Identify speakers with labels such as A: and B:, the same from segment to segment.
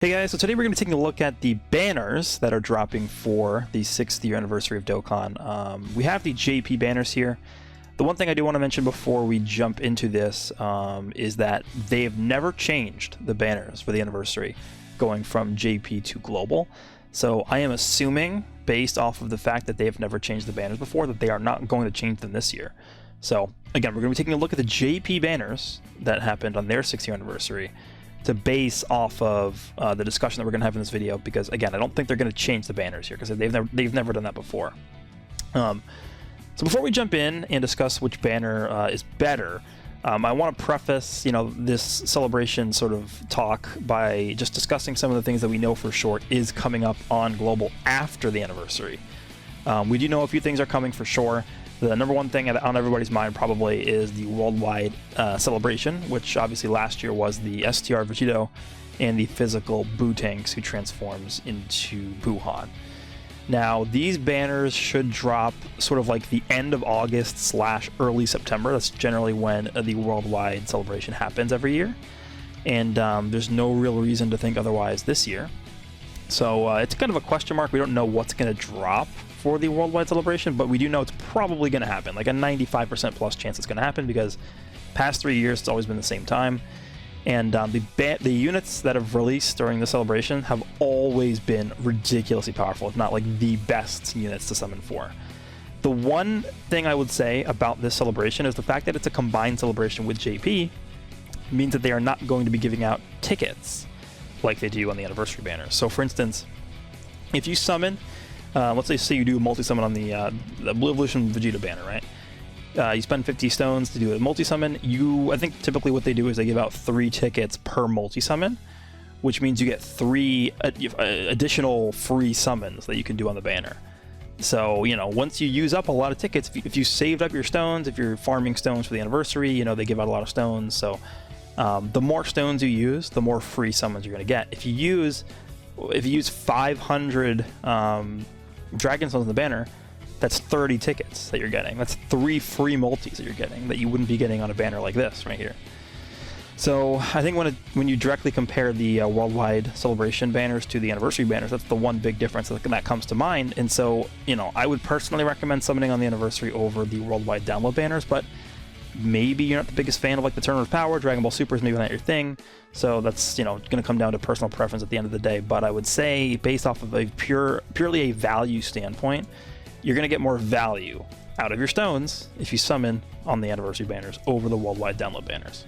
A: Hey guys, so today we're going to be taking a look at the banners that are dropping for the 6th year anniversary of Dokkan. We have the JP banners here. The one thing I do want to mention before we jump into this is that they have never changed the banners for the anniversary going from JP to Global. So I am assuming, based off of the fact that they have never changed the banners before, that they are not going to change them this year. So again, we're going to be taking a look at the JP banners that happened on their 6th year anniversary to base off of the discussion that we're going to have in this video, because again, I don't think they're going to change the banners here because they've never done that before. So before we jump in and discuss which banner is better, I want to preface this celebration sort of talk by just discussing some of the things that we know for sure is coming up on Global after the anniversary. We do know a few things are coming for sure. The number one thing on everybody's mind probably is the worldwide celebration, which obviously last year was the STR Vegeta and the physical Buu tanks who transforms into Buuhan. Now, these banners should drop sort of like the end of August / early September. That's generally when the worldwide celebration happens every year. And there's no real reason to think otherwise this year. So it's kind of a question mark. We don't know what's going to drop for the worldwide celebration, but we do know it's probably going to happen, like a 95% plus chance it's going to happen, because past 3 years it's always been the same time. And the units that have released during the celebration have always been ridiculously powerful, if not like the best units to summon for. The one thing I would say about this celebration is the fact that it's a combined celebration with JP means that they are not going to be giving out tickets like they do on the anniversary banner. So for instance, if you summon, let's say you do a multi-summon on the Blue Evolution Vegeta banner, right? You spend 50 stones to do a multi-summon. I think typically what they do is they give out 3 tickets per multi-summon, which means you get 3 additional free summons that you can do on the banner. So, once you use up a lot of tickets, if you saved up your stones, if you're farming stones for the anniversary, they give out a lot of stones. So the more stones you use, the more free summons you're going to get. If you use 500 Dragon Stones in the banner, that's 30 tickets that you're getting. That's 3 free multis that you're getting that you wouldn't be getting on a banner like this right here. So I think when you directly compare the worldwide celebration banners to the anniversary banners, that's the one big difference that comes to mind. And so, I would personally recommend summoning on the anniversary over the worldwide download banners, but maybe you're not the biggest fan of like the Tournament of Power, Dragon Ball Super is maybe not your thing. So that's, going to come down to personal preference at the end of the day. But I would say, based off of a purely a value standpoint, you're going to get more value out of your stones if you summon on the anniversary banners over the worldwide download banners.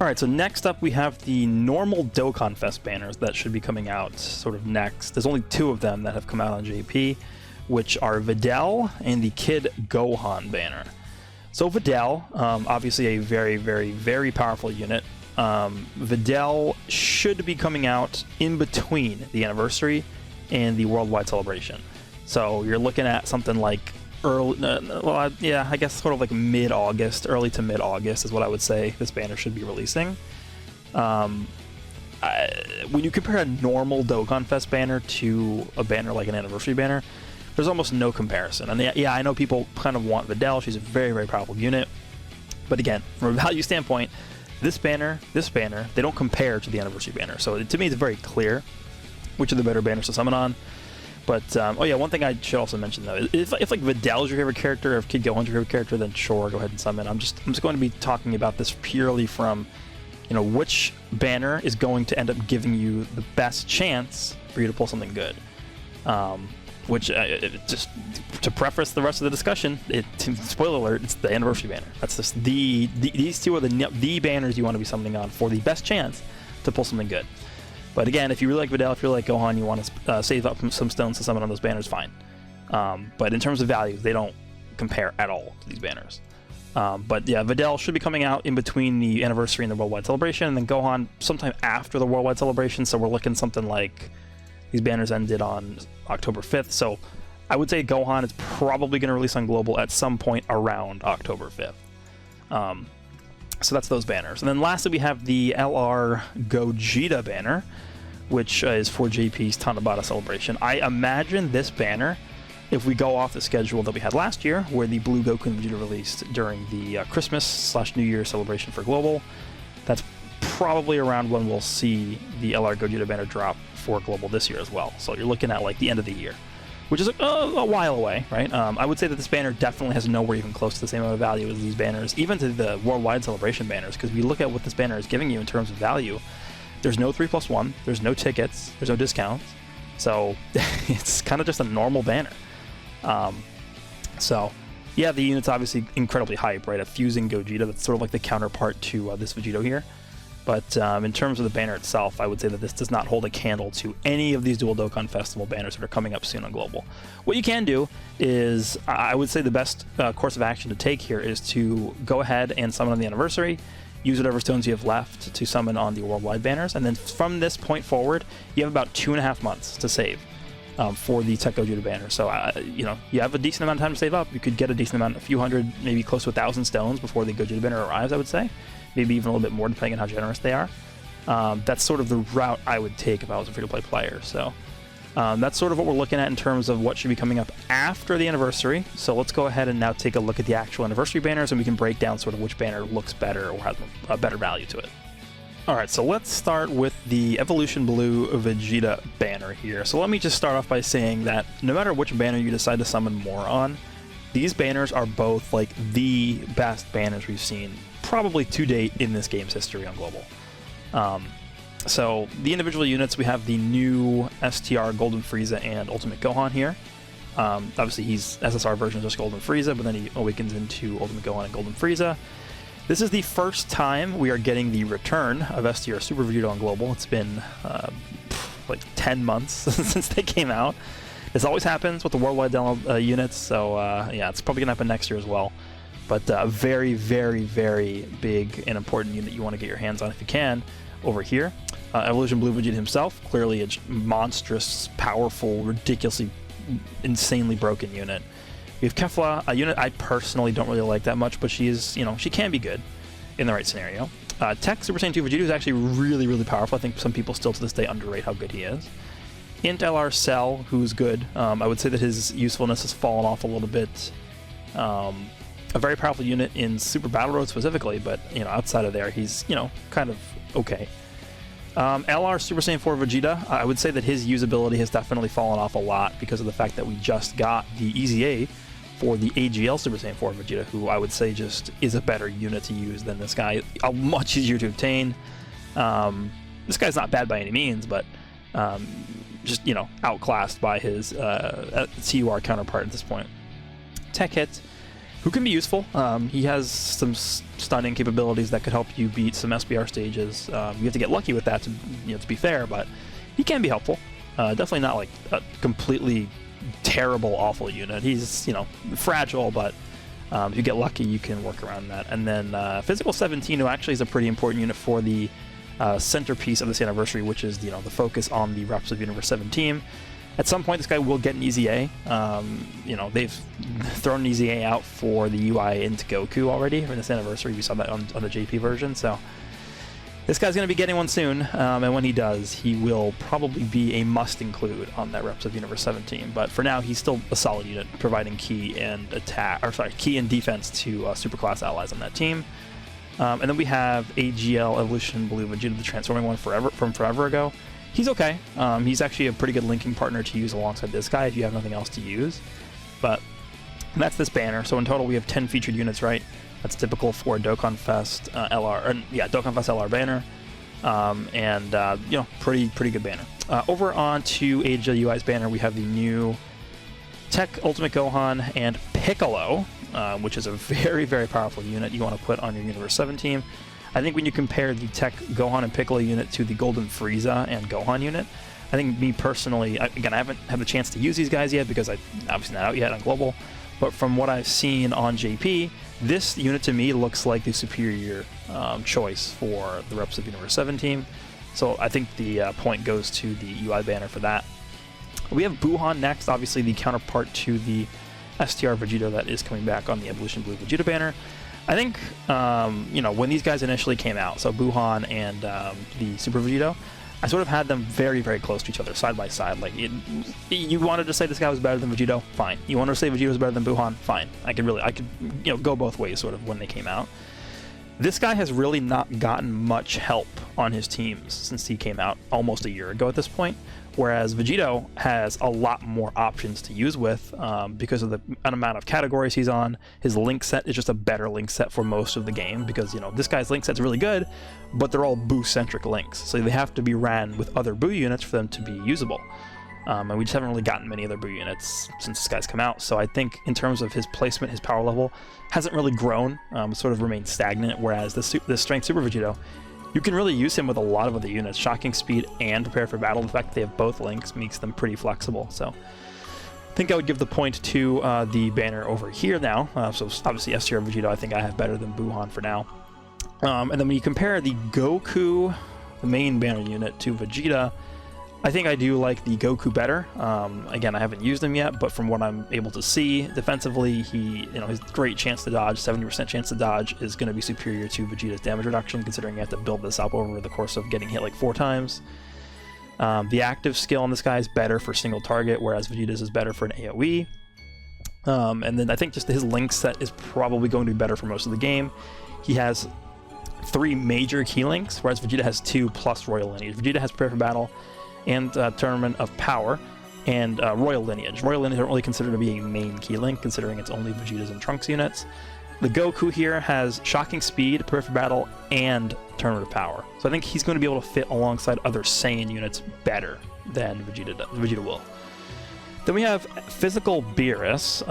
A: Alright, so next up we have the normal Dokkan Fest banners that should be coming out sort of next. There's only 2 of them that have come out on JP, which are Videl and the Kid Gohan banner. So Videl, obviously a very, very, very powerful unit. Videl should be coming out in between the anniversary and the worldwide celebration. So you're looking at something like I guess sort of like mid-August, early to mid-August is what I would say this banner should be releasing. When you compare a normal Dokkan Fest banner to a banner like an anniversary banner, there's almost no comparison. And yeah, I know people kind of want Videl. She's a very, very powerful unit. But again, from a value standpoint, this banner, they don't compare to the anniversary banner. So to me, it's very clear which are the better banners to summon on. But, oh yeah, one thing I should also mention though, if like Videl is your favorite character, or if Kid Gohan's your favorite character, then sure, go ahead and summon. I'm just going to be talking about this purely from, which banner is going to end up giving you the best chance for you to pull something good. Which, just to preface the rest of the discussion, spoiler alert, it's the anniversary banner. That's just these 2 are the banners you want to be summoning on for the best chance to pull something good. But again, if you really like Videl, if you really like Gohan, you want to save up some stones to summon on those banners, fine. But in terms of values, they don't compare at all to these banners. But yeah, Videl should be coming out in between the anniversary and the worldwide celebration, and then Gohan sometime after the worldwide celebration, so we're looking something like these banners ended on October 5th, so I would say Gohan is probably going to release on Global at some point around October 5th. So that's those banners. And then lastly, we have the LR Gogeta banner, which is for JP's Tanabata celebration. I imagine this banner, if we go off the schedule that we had last year, where the Blue Goku and Vegeta released during the Christmas / New Year celebration for Global, that's probably around when we'll see the LR Gogeta banner drop for Global this year as well. So you're looking at like the end of the year, which is a while away, right? I would say that this banner definitely has nowhere even close to the same amount of value as these banners, even to the Worldwide Celebration banners, because if you look at what this banner is giving you in terms of value, there's no 3+1, there's no tickets, there's no discounts, so it's kind of just a normal banner. So yeah, the unit's obviously incredibly hype, right? A fusing Gogeta, that's sort of like the counterpart to this Vegito here. But in terms of the banner itself, I would say that this does not hold a candle to any of these Dual Dokkan Festival banners that are coming up soon on Global. What you can do is, I would say the best course of action to take here is to go ahead and summon on the anniversary, use whatever stones you have left to summon on the worldwide banners, and then from this point forward, you have about 2.5 months to save for the Tech Gogeta banner. So, you know, you have a decent amount of time to save up. You could get a decent amount, a few hundred, maybe close to 1,000 stones before the Gogeta banner arrives, I would say. Maybe even a little bit more depending on how generous they are. That's sort of the route I would take if I was a free-to-play player. So that's sort of what we're looking at in terms of what should be coming up after the anniversary. So let's go ahead and now take a look at the actual anniversary banners, and we can break down sort of which banner looks better or has a better value to it. Alright, so let's start with the Evolution Blue Vegeta banner here. So let me just start off by saying that no matter which banner you decide to summon more on, these banners are both like the best banners we've seen probably to date in this game's history on Global. So the individual units, we have the new STR Golden Frieza and Ultimate Gohan here. Obviously he's SSR version of just Golden Frieza, but then he awakens into Ultimate Gohan and Golden Frieza. This is the first time we are getting the return of STR Super Vegeta on Global. It's been like 10 months since they came out. This always happens with the worldwide download units, so yeah, it's probably going to happen next year as well. But a very, very, very big and important unit you want to get your hands on if you can over here. Evolution Blue Vegeta himself, clearly a monstrous, powerful, ridiculously, insanely broken unit. We have Kefla, a unit I personally don't really like that much, but she is, you know, she can be good in the right scenario. Tech Super Saiyan 2 Vegeta is actually really, really powerful. I think some people still to this day underrate how good he is. Int LR Cell, who's good. I would say that his usefulness has fallen off a little bit. A very powerful unit in Super Battle Road specifically, but, you know, outside of there, he's, you know, kind of okay. LR Super Saiyan 4 Vegeta, I would say that his usability has definitely fallen off a lot because of the fact that we just got the EZA for the AGL Super Saiyan 4 Vegeta, who I would say just is a better unit to use than this guy. Much easier to obtain. This guy's not bad by any means, but just, you know, outclassed by his CUR counterpart at this point. Tech Hit, who can be useful. He has some stunning capabilities that could help you beat some SBR stages. You have to get lucky with that to, you know, to be fair, but he can be helpful. Definitely not like a completely terrible, awful unit. He's, you know, fragile, but if you get lucky, you can work around that. And then Physical 17, who actually is a pretty important unit for the centerpiece of this anniversary, which is, you know, the focus on the Reps of Universe 7 team. At some point, this guy will get an EZA. You know, they've thrown an EZA out for the UI into Goku already for this anniversary. We saw that on the JP version, so this guy's going to be getting one soon, and when he does, he will probably be a must-include on that Reps of Universe 7 team. But for now, he's still a solid unit, providing key and key and defense to superclass allies on that team. And then we have AGL Evolution Blue Vegeta, the transforming one from forever ago. He's okay. He's actually a pretty good linking partner to use alongside this guy if you have nothing else to use. But that's this banner. So in total, we have 10 featured units, right? That's typical for Dokkan Fest Dokkan Fest LR banner. You know, pretty good banner. Over on to AGL UI's banner, we have the new Tech Ultimate Gohan and Piccolo, which is a very, very powerful unit you want to put on your Universe 7 team. I think when you compare the Tech Gohan and Piccolo unit to the Golden Frieza and Gohan unit, I think me personally, again, I haven't had the chance to use these guys yet because I'm obviously not out yet on Global, but from what I've seen on JP, this unit to me looks like the superior choice for the Reps of Universe 7 team. So I think the point goes to the UI banner for that. We have Buhan next, obviously the counterpart to the STR Vegeta that is coming back on the Evolution Blue Vegeta banner. I think, you know, when these guys initially came out, so Buhan and the Super Vegito, I sort of had them very, very close to each other, side by side. Like, you wanted to say this guy was better than Vegito, fine. You wanted to say Vegito was better than Buhan, fine. I could, you know, go both ways, sort of, when they came out. This guy has really not gotten much help on his teams since he came out almost a year ago at this point, whereas Vegito has a lot more options to use with because of the amount of categories he's on. His link set is just a better link set for most of the game because, you know, this guy's link set's really good, but they're all Buu-centric links, so they have to be ran with other Buu units for them to be usable. And we just haven't really gotten many other Buu units since this guy's come out, so I think in terms of his placement, his power level hasn't really grown, sort of remained stagnant, whereas the Strength Super Vegito, you can really use him with a lot of other units. Shocking Speed and Prepare for Battle, the fact that they have both links makes them pretty flexible, so I think I would give the point to the banner over here now. So obviously S tier Vegito I think I have better than Buuhan for now. And then when you compare the Goku, the main banner unit, to Vegeta, I think I do like the Goku better. Again, I haven't used him yet, but from what I'm able to see, defensively, his great chance to dodge, 70% chance to dodge, is going to be superior to Vegeta's damage reduction, considering you have to build this up over the course of getting hit like 4 times. The active skill on this guy is better for single target, whereas Vegeta's is better for an AoE. And then I think just his link set is probably going to be better for most of the game. He has 3 major key links, whereas Vegeta has 2 plus Royal Lineage. Vegeta has Prepare for Battle and Tournament of Power, and Royal Lineage. Royal Lineage I don't really consider to be a main key link, considering it's only Vegeta's and Trunks units. The Goku here has Shocking Speed, Prepare for Battle, and Tournament of Power. So I think he's going to be able to fit alongside other Saiyan units better than Vegeta will. Then we have Physical Beerus.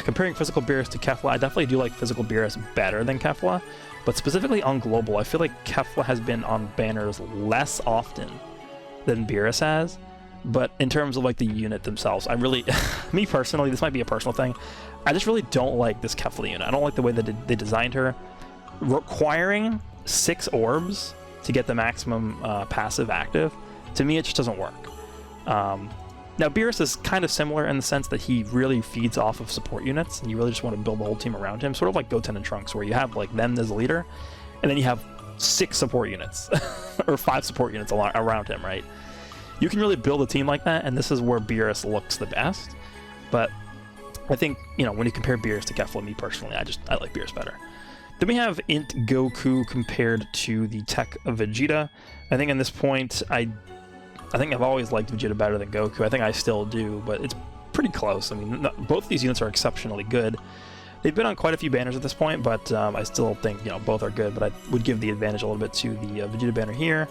A: Comparing Physical Beerus to Kefla, I definitely do like Physical Beerus better than Kefla, but specifically on Global, I feel like Kefla has been on banners less often than Beerus has, but in terms of like the unit themselves, I really, me personally, this might be a personal thing, I just really don't like this Kefla unit. I don't like the way that they designed her. Requiring 6 orbs to get the maximum passive active, to me it just doesn't work. Now Beerus is kind of similar in the sense that he really feeds off of support units, and you really just want to build the whole team around him, sort of like Goten and Trunks, where you have like them as a leader, and then you have 6 support units, or 5 support units around him, right? You can really build a team like that, and this is where Beerus looks the best. But I think, you know, when you compare Beerus to Kefla, me personally, I like Beerus better. Then we have Int Goku compared to the Tech of Vegeta. I think at this point, I think I've always liked Vegeta better than Goku. I think I still do, but it's pretty close. I mean, both of these units are exceptionally good. They've been on quite a few banners at this point, but I still think, you know, both are good, but I would give the advantage a little bit to the Vegeta banner here.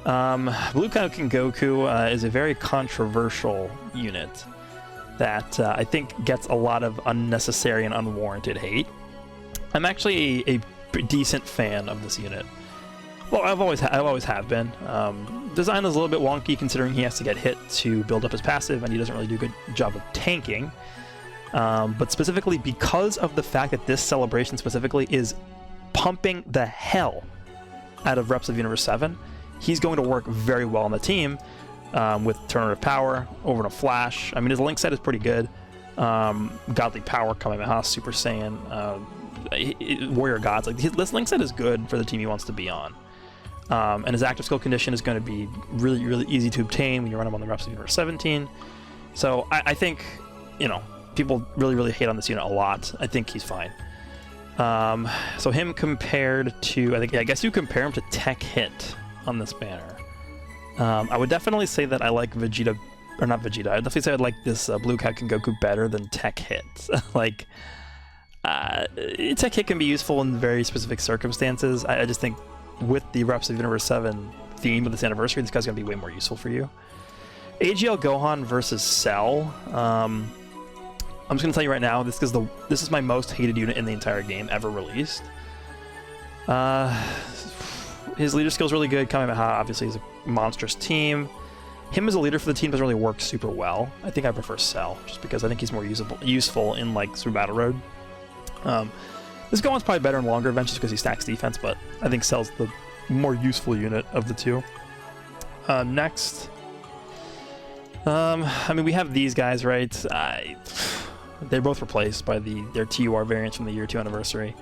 A: Blue Kaioken Goku is a very controversial unit that I think gets a lot of unnecessary and unwarranted hate. I'm actually a decent fan of this unit. Well, I've always have been. Design is a little bit wonky considering he has to get hit to build up his passive, and he doesn't really do a good job of tanking. But specifically because of the fact that this celebration specifically is pumping the hell out of reps of Universe 7, he's going to work very well on the team with Tournament of Power, over in a flash. I mean, his link set is pretty good. Godly Power, Kamehameha, Super Saiyan, Warrior Gods. Like, this link set is good for the team he wants to be on. And his active skill condition is going to be really, really easy to obtain when you run him on the reps of Universe 17. So I think, you know, people really, really hate on this unit a lot. I think he's fine. So him compared to, I guess you compare him to Tech Hit on this banner. I would definitely say that I like Vegeta, or not Vegeta, I'd definitely say I'd like this Blue Kaioken Goku better than Tech Hit. Like, Tech Hit can be useful in very specific circumstances. I just think with the Reps of Universe 7 theme of this anniversary, this guy's going to be way more useful for you. AGL Gohan versus Cell. I'm just going to tell you right now, this is my most hated unit in the entire game ever released. His leader skill is really good. Kamehameha obviously is a monstrous team. Him as a leader for the team doesn't really work super well. I think I prefer Cell, just because I think he's more useful in like Super Battle Road. This Gohan's probably better in longer events just because he stacks defense, but I think Cell's the more useful unit of the two. Next, I mean, we have these guys, right? They're both replaced by their TUR variants from the year 2 anniversary.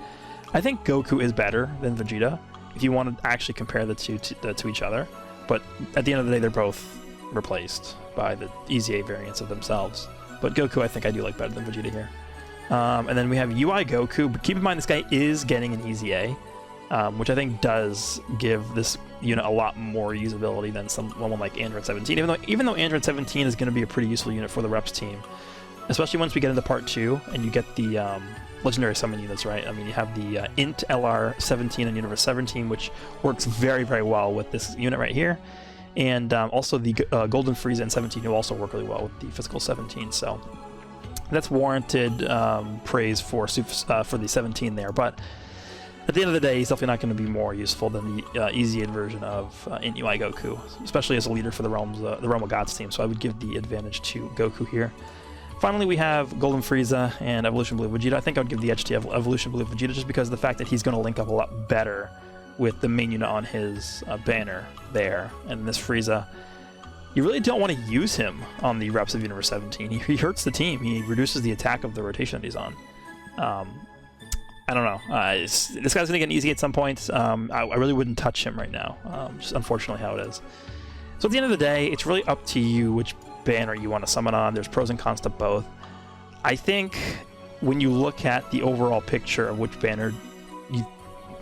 A: I think Goku is better than Vegeta if you want to actually compare the two to each other. But at the end of the day, they're both replaced by the Easy A variants of themselves. But Goku, I think I do like better than Vegeta here. And then we have UI Goku, but keep in mind this guy is getting an Easy A. which I think does give this unit a lot more usability than someone like Android 17. Even though Android 17 is going to be a pretty useful unit for the reps team, especially once we get into part 2 and you get the legendary summon units, right? I mean, you have the Int LR 17 and Universe 17, which works very, very well with this unit right here. And also the Golden Frieza and 17 will also work really well with the Physical 17. So that's warranted praise for the 17 there. But at the end of the day, he's definitely not going to be more useful than the easy version of Int UI Goku, especially as a leader for the Realm of Gods team. So I would give the advantage to Goku here. Finally, we have Golden Frieza and Evolution Blue Vegeta. I think I would give the edge to Evolution Blue Vegeta just because of the fact that he's going to link up a lot better with the main unit on his banner there. And this Frieza, you really don't want to use him on the reps of Universe 17. He hurts the team. He reduces the attack of the rotation that he's on. I don't know. This guy's going to get easy at some points. I really wouldn't touch him right now. Just unfortunately how it is. So at the end of the day, it's really up to you which banner you want to summon on. There's pros and cons to both. I think when you look at the overall picture of which banner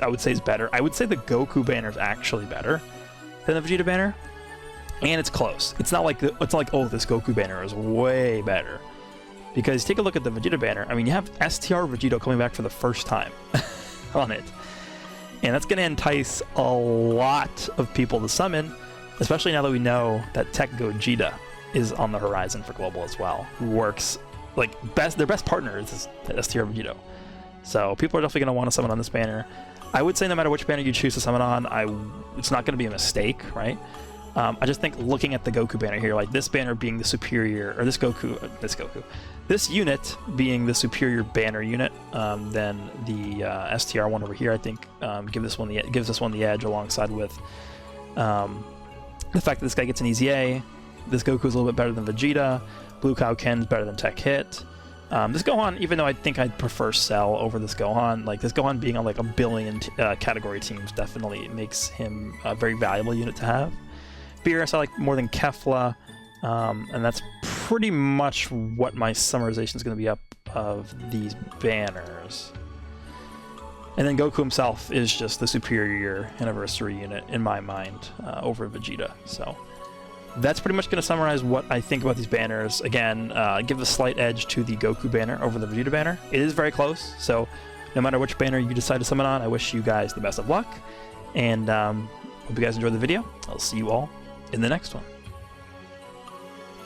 A: I would say is better, I would say the Goku banner is actually better than the Vegeta banner, and it's close. It's not like oh, this Goku banner is way better, because take a look at the Vegeta banner. I mean, you have STR Vegeta coming back for the first time on it, and that's going to entice a lot of people to summon, especially now that we know that Tech Gogeta is on the horizon for Global as well, who works like their best partner is STR Vegeta. So people are definitely going to want to summon on this banner. I would say no matter which banner you choose to summon on, it's not going to be a mistake, right? I just think looking at the Goku banner here, like this banner being the superior, or this unit being the superior banner unit than the STR one over here, I think gives this one the edge, alongside with the fact that this guy gets an easy A. This Goku is a little bit better than Vegeta. Blue Cow Ken's better than Tech Hit. This Gohan, even though I think I'd prefer Cell over this Gohan, like this Gohan being on like a billion category teams definitely makes him a very valuable unit to have. Beerus I like more than Kefla, and that's pretty much what my summarization is going to be up of these banners. And then Goku himself is just the superior anniversary unit in my mind over Vegeta. So that's pretty much going to summarize what I think about these banners. Again, give a slight edge to the Goku banner over the Vegeta banner. It is very close, so no matter which banner you decide to summon on, I wish you guys the best of luck, and hope you guys enjoyed the video. I'll see you all in the next one.